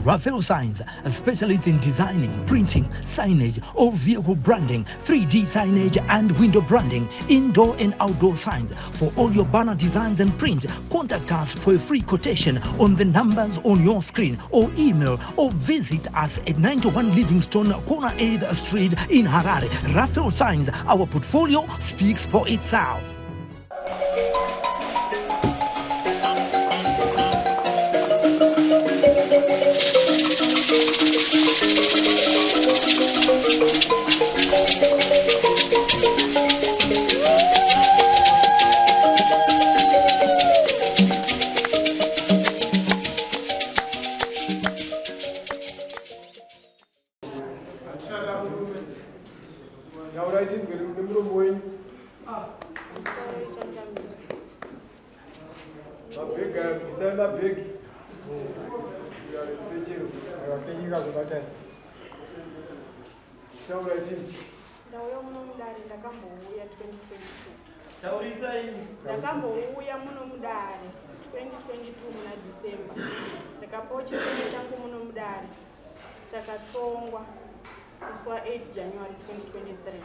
Raphael Signs, a specialist in designing, printing, signage, all vehicle branding, 3D signage and window branding, indoor and outdoor signs. For all your banner designs and print, contact us for a free quotation on the numbers on your screen, or email or visit us at 91 Livingstone, Corner 8th Street in Harare. Raphael Signs, our portfolio speaks for itself. Ndakambouya muno mudare 2022 muna December. Ndakapocha chimwe changu muno mudare. Takatongwa kuswa 8 January 2023.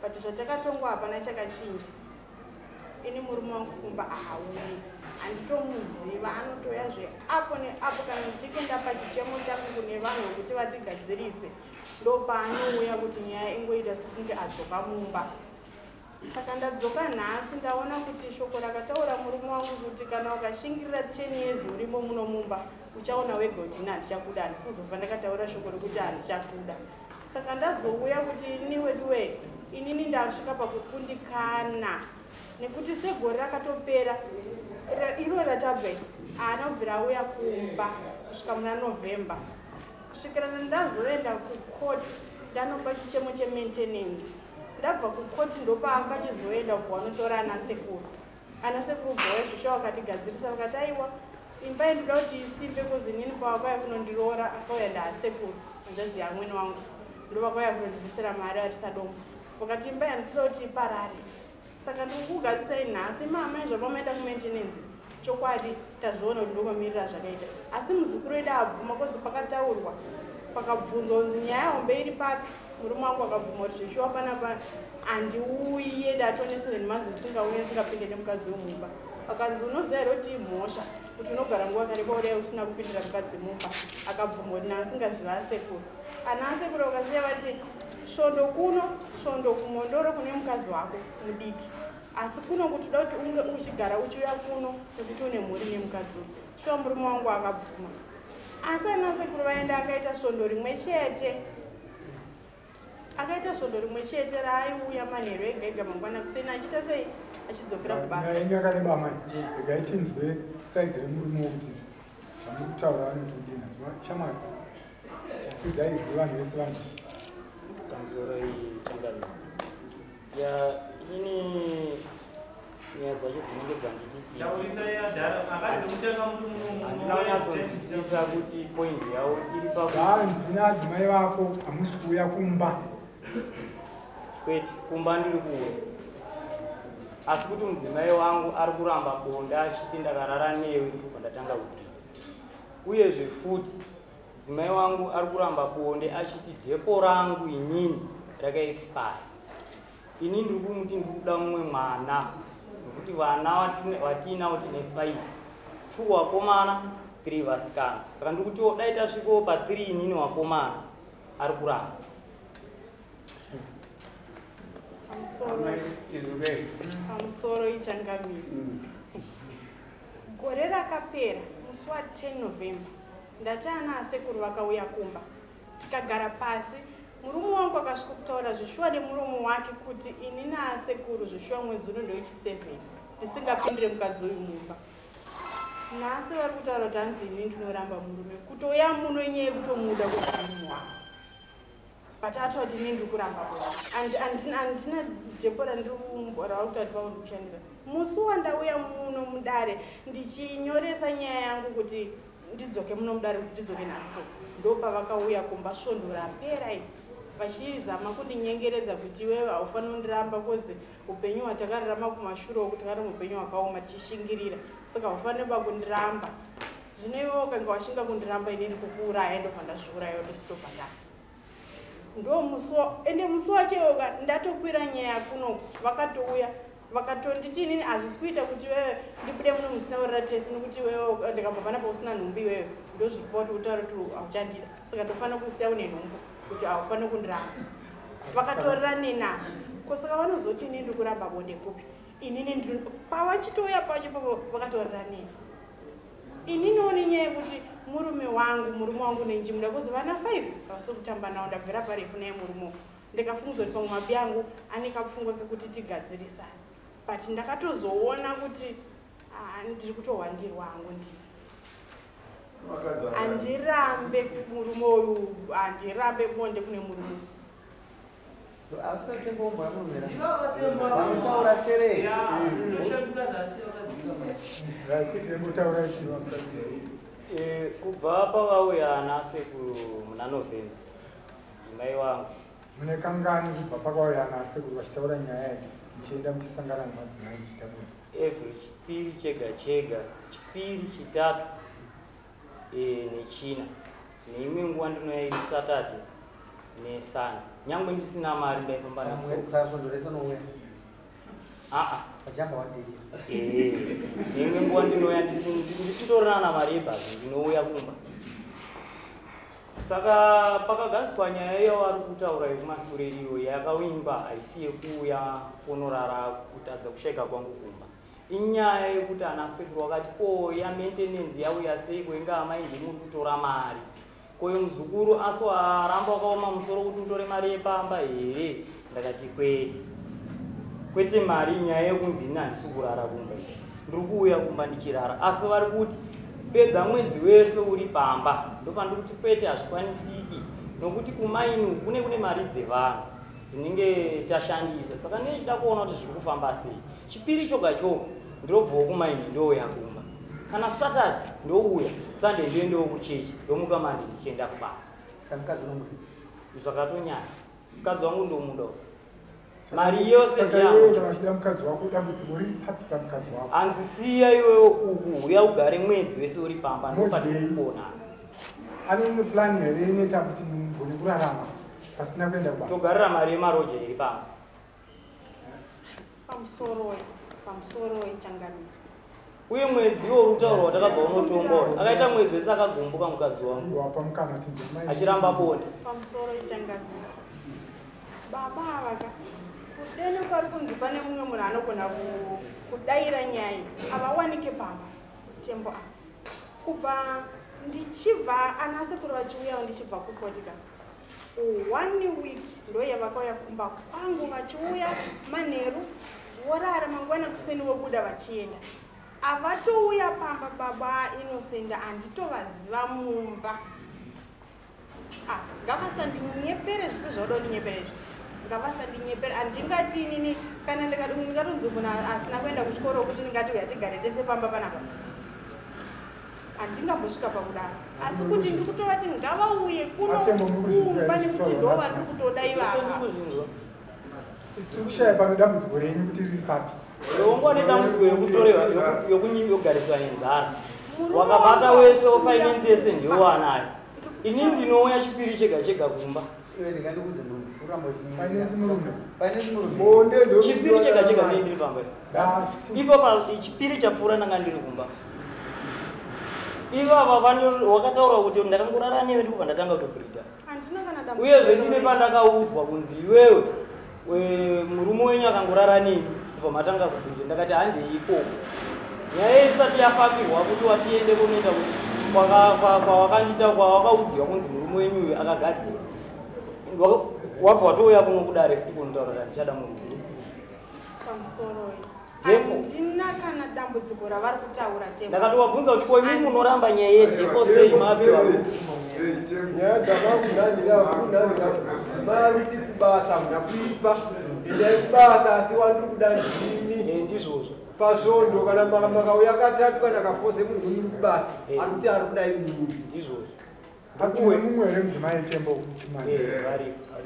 But zvatakatongwa hapana chakachinja. Ini murume wangu kumba ahauyi. Anditomuziva, anotoya zveapo neapo kana ndichikuenda pachichemo changu kune vanhu kuti vatigadzirise. Ndopaanouya kuti nyaya ingoita sekunge adzoka mumba. Saka ndadzoka nhasi ndaona kuti shoko rakataura murume wangu kuti kana ukashingirira 10 years urimo muno mumba uchaona wega kuti handichakuda, handisi kuzofa ndakataura shoko rekuti handichakuda. Saka ndazouya kuti ini weduwe inini ndasvika pakukundikana nekuti segore rakatopera iro ratabve ana kubvira auya kumba kusvika muna November kusvikira ndazoenda kukoti ndanopa chichemo chemaintenance. Ndabva kukoti ndopaanga chizoenda kubva vanotora ana sekuru bvoya zvisho vakatigadzirisa vakati aiwa imba yendoda kuti isimbe kuzi nini pavakauya kunondiroora akauya ndaasekuru hanzvadzi yamwene wangu ndovakauya kunondibvisira mari arisadombo vakati imba yandisoda kuti iparare. Saka ndikugadzisai nhasi mama zvapamaenda kumaintenance chokwadi tazviona kuti ndomamirira zvakaita, asi muzukuru wedu abvuma kozi pakataurwa pakabvunzwa kunzi nyaya hombe iri papi. Murume wangu akabvuma kuti zvishuwa panapa handiuye ndatonesere nemanzi isingauye isingapinde nemukadzi wemumba. Akanzi unoziva here kuti imhosva kuti unogara nguva kareba udai usina kupindira mukadzi mumba. Akabvuma kuti naasingaziva asekuru. Ana asekuru vakasiya vati svondo kuno svondo kumondoro kune mukadzi wako mudiki, asi kuno kuti uda kuti unge uchigara uchiuya kuno nekuti une mhuri nemukadzi uyu. Shuwa murume wangu akabvuma, asi ana sekuru vaenda akaita svondo rimwe chete. Akaita svondo rimwe chete raaiuya manheru ega ega mangwana kuseni achiita sei achidzokera kubasa. Inyakareba mai igaitinzwe saidi remurume kuti zvamukutaura vanotodina chamwari sidaizwe vanhu vese vanhu pamusoro iyi changamiro ya ini nyaya dzacho dzinenge dzanditindinonyatsozivisisa kuti point yavo iri vanzi neadzimai vako hamusi kuuya kumba kwete kumba ndiri kuuya, asi kuti mudzimai wangu ari kuramba bonda achiti ndakarara newe pandatanga kugita, uyezve futi mudzimai wangu ari kuramba bonde achiti dhepo rangu inini rakaexpire. Ini ndiri kumuti ndiri kuda mumwe mwana nekuti vana vatinavo tine 5, 2 wakomana 3 vasikana. Saka ndiri kuti dai tasvikawo pa3 inini wakomana ari kuramba. Pamusoro ichangamiro gore rakapera musi wa10 November ndati ana asekuru vakauya kumba tikagara pasi. Murume wangu akasvika kutaura zvishuwa nemuromo wake kuti ini naasekuru zvishuwa mwedzi uno ndoichi7 ndisingapindire mukadzi uyu mumba. Nhasi vari kutaura kuti hanzi ini ndinoramba murume kutoya muno nyaya yekutomuda kwemurume wangu. But atoti ini ndiri kuramba handina jepora ndiri kumbora vari kutati vavo ndikushandisa. Musi wandauya muno mudare ndichinyoresa nyaya yangu kuti ndidzoke muno mudare kuti ndidzoke naso ndopavakauya kumba svondo rapera iyi vachizama kundinyengeredza kuti iwe haufaniri kundiramba kozi upenyu hwatakararama kumashure wokuti kari upenyu hwakaoma tichishingirira, saka haufaniri kundiramba. zvino iwe ukanga washinga kundiramba inini kukuuraya ndobva ndazviuraya ndositobva ndafa ndo ende musi wacho ndatokwira nyaya kuno vakatouya vakatonditi inini hazvisi kuita kuti wewe ndibude muno musina uratesi nekuti wewe ndikabva panapa usina nhumbi iwewe ndozvipa kuti utaure kuti hauchandida saka ndofanira kusiya une nhumbu kuti haufaniri kundiramba vakatorera nena kosaka vanozoti inini ndiri kuramba bonde kupi inini pavachitouya pacho papo vakatorera nena inini one nyaya yekuti murume wangu nenjimuda kuzi vana 5 vasokutamba nawo ndabvira parefu naye murume ndikafungiza kuti pamwe mabi angu ane kapfungwa kekuti tigadzirisane but ndakatozoona kuti ndiri kutohwandirwa hangu ndii handirambe murume uyu handirambe bonde kune murume kubva pavauya nasekuru muna November dzimai vangu mune kangani kubva pakauya nasekuru vachitaura nyaya iyi muchienda muchisangana nemadzimai muchitabura every chipiri chega chega chipiri chitatu nechina neimwe nguva ndinouya iri Saturday neSunday nyangwe ndisina mari ndaifamba neimwe nguva ndinouya ndisitorana namari yebhazi ndinouya kumba saka pakagadzikwa nyaya iyo vari kutaura yekumashure iyo yakawimba haisi yekuuya kunorara kutadza kushaika kwangu kumba inyaya yekuti ana sekuru wakati ya maintenance yauya sei kuinga amai ndimuri kutora mari koyo muzukuru aso aramba wakaoma musoro kuti utore mari yepamba here ndakati kwete mari nyaya yekunzi ini handisi kurara kumba ndiri kuuya kumba ndichirara asi vari kuti pedza mwedzi wese uri pamba ndopandiri kuti kwete hazvikwanisiki nokuti kumaini kune mari dzevanhu dzinenge tashandisa saka nechida kuona kuti zviri kufamba sei chipiri choga choga ndinobvawo kumaini ndouya kumba kana Saturday ndouya Sunday ndoendawo kuchechi ndomuka mandi ndichienda kubasa zvakatonyanya mukadzi wangu ndomuda mari yose hanzisiya iwewo uku uya ugare mwedzi wese uri pamba ndopadikupona ane plani here inoita kuti mugone kurarama pasina kuenda kubasa togarira mari yemaroja iri pamba pamusoro wechangamira uye mwedzi iwo urutaura watakabva unotongawo akaita mwedzi wese akagumbuka mukadzi wangu wapa mukana achiramba bonde pamusoro wechangamira baba avaka kudene kwari kunzi pane mumwe munhu anogona kudayira nyaya avawanike pamba tembo apa kubva ndichibva ana sekuru vachiuyawo ndichibva kukotika 1 week ndoyavakauya kumba kwangu vachiuya manheru vorara mangwana kuseni wobuda vachienda avatouya pamba baba inosenda handitovaziva mumba ngavasandinyeperezve zvisi zvauda kundinyeperezvo ngavasandinyeperezvo handingati inini kana ndingatonzi munhu asina kuenda kuchikoro kuti ndingati uya tigare tese pamba panapa handingambosvika pakudaro asi kuti ndiri kutovati ngavauye kuno kumba nekuti ndova ndiri kutoda ivava tikushaya pano dambudziko renyu kuti riri papi yongo nedambudziko yekutorewa yogariswa nenzara wakabata wese ofinance yese ndiowanayo ini ndinouya chipiri chega chega kumba chipiri chega chega sei ndiri pamba ipo chipiri chapfuura ndanga ndiri kumba ivava wakataura kuti ndakangorara newe ndikubva ndatanga kutobhirida uyezve ndine pandakaudzwa kunzi iwewe murume wenyu akangorara nemi kubva matanga kubhirida ndakati handei ikoko nyaya isati yafambirwa kuti watiende kunoita kuti kwawakandita kwawakaudziwa kunzi murume wenyu uyu akagadzira wabva watouya kuno kudare futi kunotaura kuti handichada murume handina kana dambudziko ravari kutaura tembo ndakati wabvunza kuti ko imi munoramba nyaya yedhepo sei mapiwa nyaya dzavakunanira maruti kubasa muna kuipa endai kubasa asi wandiri kuda ndini ndizvozvo pasvondo kana makauya katatu kana kafose munhu uri kubasa ari kuti ari kudai munhu ndizvozvo asi mumwe here mudzimai tembo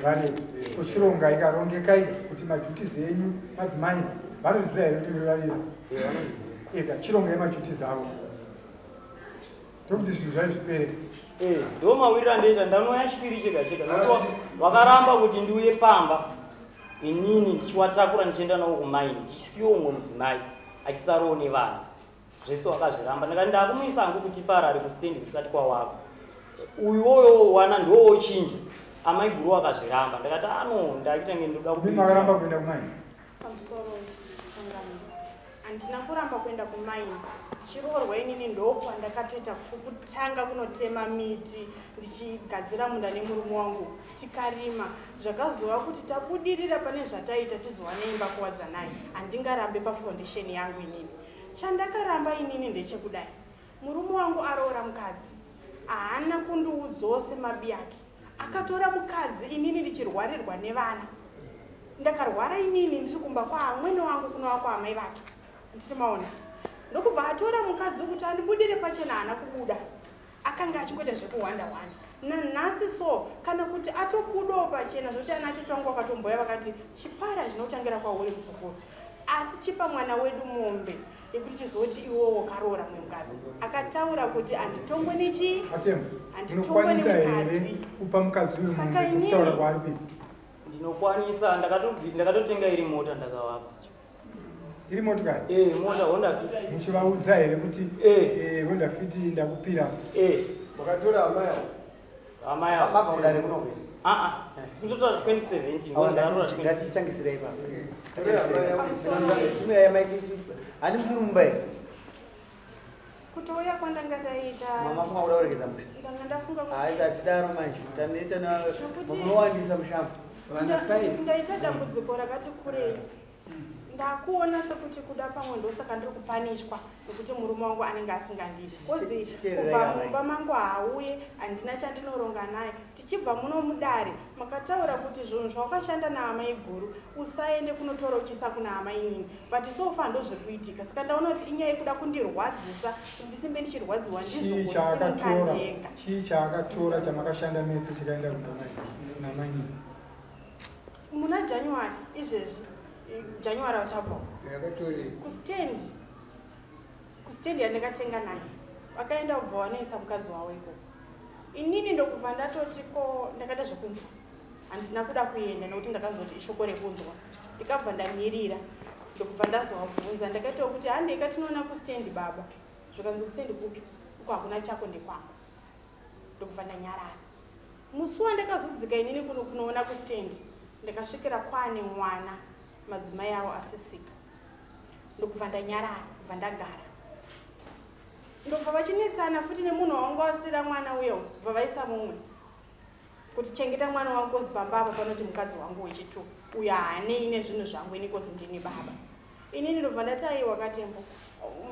vari kuchironga ikarongekai kuti majutizi enyu madzimai vanozviziva here kuti muri vaviri ega chirongai majutizi avo Ndokuti zvinhu zvaizvipere. Ndo mawiriro andoita ndanoya chipiri chega chega. Wakaramba kuti ndiuye pamba. Inini ndichiwatakura ndichienda nawo kumaini ndichisiyo umwe mudzimai achisarowo nevana. Zvese wakazviramba. Ndakati ndakumuisa hangu kuti parare kustendi kusati kwawako. Uyoyo wana ndowo chinja. Amai guru wakazviramba. Ndakati ndaita ngendoda kuti makaramba kuenda kumaini. Pamusoro kangani. Andina kuramba kuenda kumaini. Chiroorwa inini ndokwa ndakatoita kutanga kunotema miti ndichigadzira munda nemurume wangu tikarima zvakazova kuti tabudirira pane zvataita tizowana imba kuwadza naye handingarambe pafoundation yangu inini chandakaramba inini ndechekudai murume wangu aroora mukadzi haana kundiudzose mabi ake akatora mukadzi inini ndichirwarirwa nevana ndakarwara inini ndiri kumba kwaamwene wangu kunova kwaamai vake nditi maona ndokubva atora mukadzi wekuti andibudire pachena haana kubuda akanga achingoita zvekuwanda-wanda nanhasi so kana kuti atobudawo pachena zvokuti ana atete wangu akatomboya vakati chipara zvinotangira kwauri musukuru asi chipa mwana wedu mombe yekuti tizoti iwowo karoora mwe mukadzi akataura kuti handitongwe nechi handitongwe nemukadzi kupa mukadzi uyu mombe sekutaura kwaari kuita ndinokwanisa ndakatotenga iri mota ndakavapa iri motokari mota Honda Fit muchivaudza here kuti Honda Fit ndakupira wakatora amai mabva kudare kunokwera kutotora 2017 ngatichangisira ipapo timira maititi handi mutiri mumbai kutouya kwandangadaita mamafunga kuda kuregedza musha ndanga ndafunga haisi hatidaro manje tanoita munowandisa mushambo ndaita dambudziko rakati kurei ndakuona sekuti kuda pamwe ndosaka ndiri kupanishwa nekuti murume wangu anenge asingandidi kozi kubva mumba mangu hauye handina chandinoronga naye tichibva muno mudare makataura kuti zvinhu zvawakashanda naamai guru usaende kunotorokisa kuna amai inini but sofa ndozvekuitika saka ndaona kuti inyaya yekuda kundirwadzisa ndisimbe ndichirwadziwa ndizokusimukandenga chii chaakatora chamakashanda mese chikaenda kunamai inini muna January izvezvi January watapwa kustendi yandakatenga naye akaenda kubva wanoisa mukadzi wawo iko inini ndokubva ndatoti ko ndakaita zvekunzwa handina kuda kuenda nekuti ndakanzoti ishoko rekunzwa ndikabva ndamirira ndokubva ndazovabvunza ndakaitawo kuti handika tinoona kustendi baba zvikanzi kustendi kupi uko hakuna chako ndekwangu ndokubva ndanyarara musi wandakazodzika inini kunoona kustendi ndakasvikira kwane mwana madzimai avo asisika ndokubva ndanyarara kubva ndagara ndobva vachinetsana futi nemunhu wanga wasira mwana uyo bva vaisa mumwe kuti chengeta mwana wangu kozi pambapa panoti mukadzi wangu wechitu uyo haanei nezvinhu zvangu ini kozi ndini baba inini ndobva ndataiwa katembo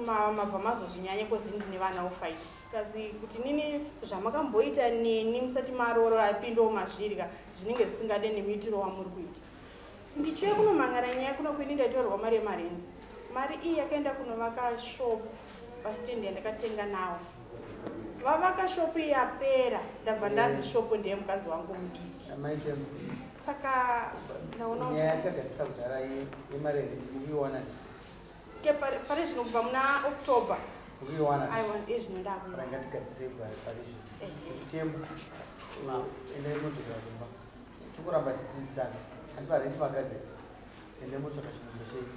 mabva mazozvinyanye kozi ndine vana ofaita kazi kuti nini zvamakamboita neni musati maroro apindawo mazvirya zvinenge zvisingade nemuitiro wamuri kuita ndichiuya kunomhangara nyaya kuno kwini ndaitorwa mari yemarenzi mari iyi yakaenda kunovaka shopu pasitendi yandakatenga nawo vavaka shopu iyi yapera ndabva ndanzi shopu ndeye mukadzi wangu mudiki saka ndaonayatikagadzisa kudhara yemarenzi muiwana pari zvino kubva muna October muiwana ezvinondaarangatigadzisei parizvitemo ende mudzoka kumba tikuramba tichidzidzisana handiparendi makadzi ende mutsvaka chimumbo chedu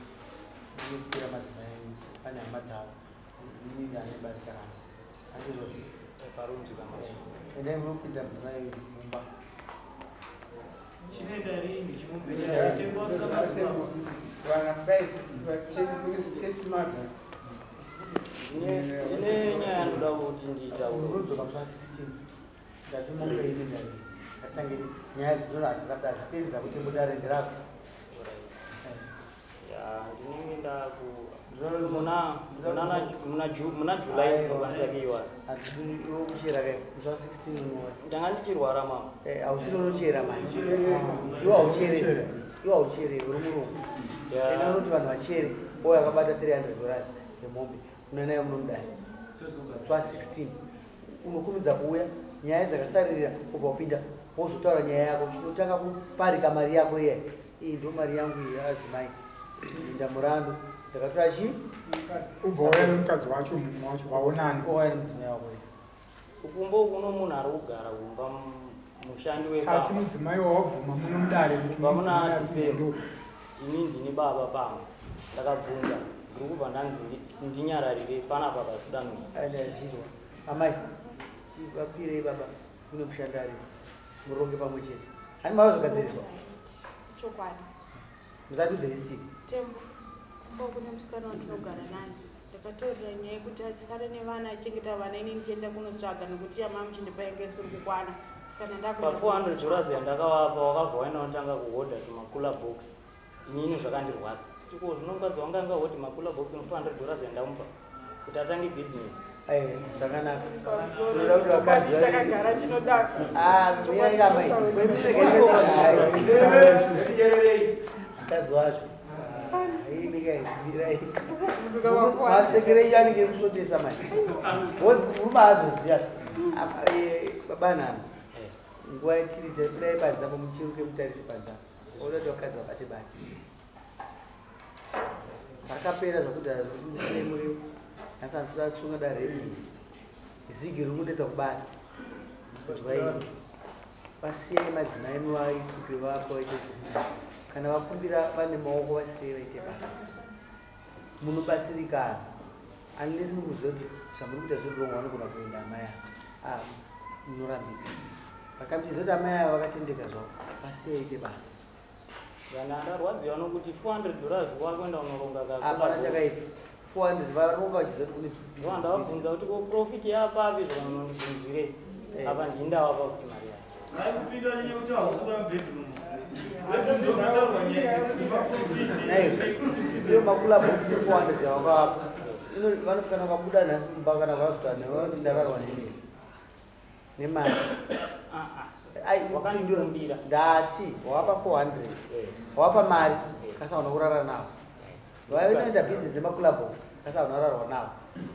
ndinokupira madzimai ane hama dzavo inini ane barikarana handizvozvo ende munopinda mudzimai mumba ine nyaya ndoda kuti ndiitaunodzoka musa 16 ngati mombe ine ndari atangiri nyaya dzinora hadzirabda hadziperi dzakuti mudarende rako muna July vasakiwa iwo kuchera kai musa 16 ndanga ndichirwara mama hausiri unochera manje iwo hauchere uri murungu ena unoti vanhu vachere oyo akabata $300 yemombe unonayo munomudari swa 16 unokumidza kuuya nyaya dzakasaririra kubva upinda wozotaura nyaya yako chinotanga kuparika mari yako iya iyi ndo mari yangu iyi adzimai inda murandu ndakatora chi ubva wauya nemukadzi wacho munhu wacho vaonani ouya nemudzimai wako ukumbo kuno munhu ari kugara kumba mushandi wepamba kati mudzimai wawabvuma muno mudare kuti pamuna December ini ndini baba pamba ndakabvunza ndiri kubva ndanzi ndinyararire panapa pasudanwisa andazvinzwa amai vapirei baba kune mushanda ari muronge pamwe chete hani mavazogadziriswa chokwadi musatudze histiri tembo kune musikana wandinogara nani ndakatorera nyaya yekuti achisare nevana achengeta vana ini ndichienda kunotsvaga nekuti yamamu chindipainge isiri kukwana pa 400 dollars yandakavapa wakabva waenda unotanga kuhodha tumakula box inini zvakandirwadza chiko zvinongazi wanga angahoti makula box no 400 dollars yandamupa kuti atange business zvakanaka tinoda kuti vakadzi takagara chinodaka mukadzi wacho masekerei anenge emusotesa mai murume azoziya babanhano nguva yatiri dai panzapo muchiruke mutarisi panzapo oda kuti vakadzi vabate bate zvakapera zvakuti hazvoti ndisire muriwo nasandisasunga daremu zigi rimudetsa kubata kuzwaini vasiyei madzimai muvaikupi vako vaite zvokuita kana vakumbira vane maoko vasiyei vaite basa munobatsirikana unless mukuziva kuti zvamuri kuita zvirongo vanogona kuenda amai avo munorambidza vakambidziza kuti amai avo vakatendeka zvavo vasiyei vaite basa kana ndarwadziwa nokuti 400 dollars wakwenda unoronga hapana chakaipa 400 varonga vachiziva kuti kune ndavabvunza kuti ko profit yapapi zvamunobvunzire apa ndindawapa kuti mari iyo makula box 400 avakavapa kana vakabuda nhasi mumba kana vazvika nevanoti ndararwa nemari ndati wawapa 400 wawapa mari kasaona kurara navo vainoita bhizinesi yemakula box kasaona kurarwa navo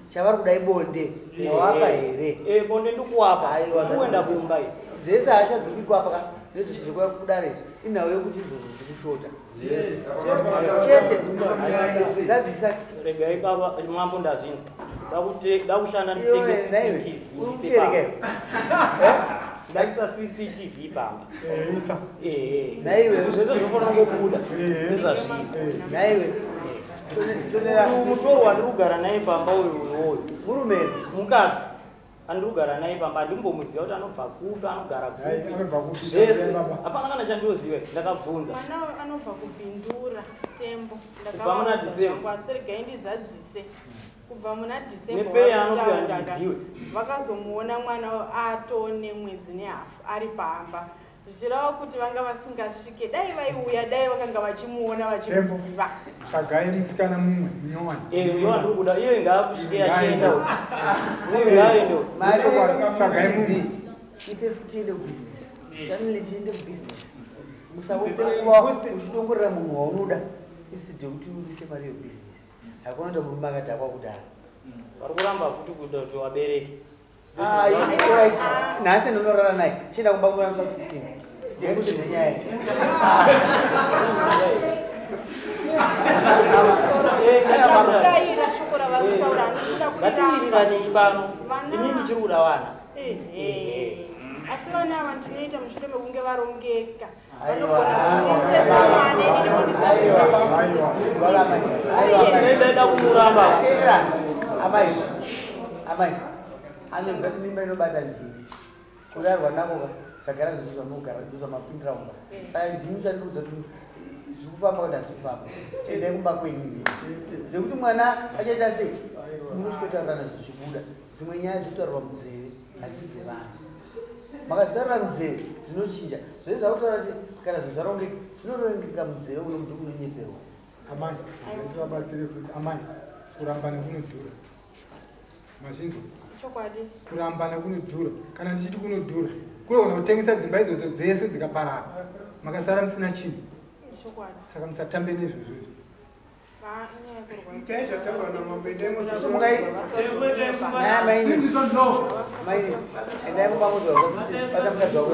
chavari kudai bonde wawapa here bonde ndikuwapa kuenda kumba dzese hasha dziri kuitwa apa nezvo zviri kudare izvo inhau yekuti izvozvo zvikushota chete zadzisa regai baba mambo ndazvinzwa dakushanda nditenge CCTV ndakisa CCTV pamba naiwe zvese zvofanira kubuda zvezvazviri naiwe mutoro wandiri kugara naye pamba uyu murumeni mukadzi andiri kugara naye pamba andimbomuziva kuti anobva kupi anogara kupi zvese hapana kana chandioziva ndakabvunza mwana anobva kubhindura tembo kubva muna December ndakasirigai ndizadzise kubva muna nepeya anobva ndiziwe vakazomuona mwana atone mwedzi nehafu ari pamba zvichirava kuti vanga vasingasvike dai vaiuya dai vakanga vachimuona vachimuziva tsvagai musikana mumwe munyowani iyo andiri kuda iyo ngaakusvike achienda ngaaendo tsvagai mumwe ipe futi ende kubusinesi chanile chiende kubusinesi musawestekuva uchidongorera munhu waunoda instead yekuti uise mari yebusinesi hakuna kuti murume akati akwa kudara vari kuramba futi kuda kuti wabereke nhasi ndinorara naye chienda kumba nguva yamusa 16 ndikutidze nyaya ndaira shoko ravari kutaura ngatiwirirani pano ini ndichiri kuda vana asi vana ava ndinoita mushure mekunge varongeka vanogona kuitesa mwana ininimonisa kumuramba amai anoziva kuti mimba inobata ndini kurarwa nakoka zvagara zvezvo zvamunogara zvamapindira mumba saka ndimi chandiudza kuti zviri kufamba kuti hazviri kufamba endai kumba kwenyu zvekuti mwana achaita sei munochikotaurana zvinhu zvibuda dzimwe nyaya dzinotaurwa munzeve hadzisi dzevana makazitarura munzeve zvinochinja zvese zvakutaura kuti kana zvinhu zvarongeka zvinorongeka munzeve uno muti kunonyeperwa amai tivabatsire kuti amai kurambana kunodhura mazvinzwa kurambana kunodhura kana ndichiti kunodhura kunogona kutengesa dzimba idzodzo dzese dzikaparara makasara musina chinhu saka musatambe nezvozvo endai mupamudzi wako bata mukadzi wako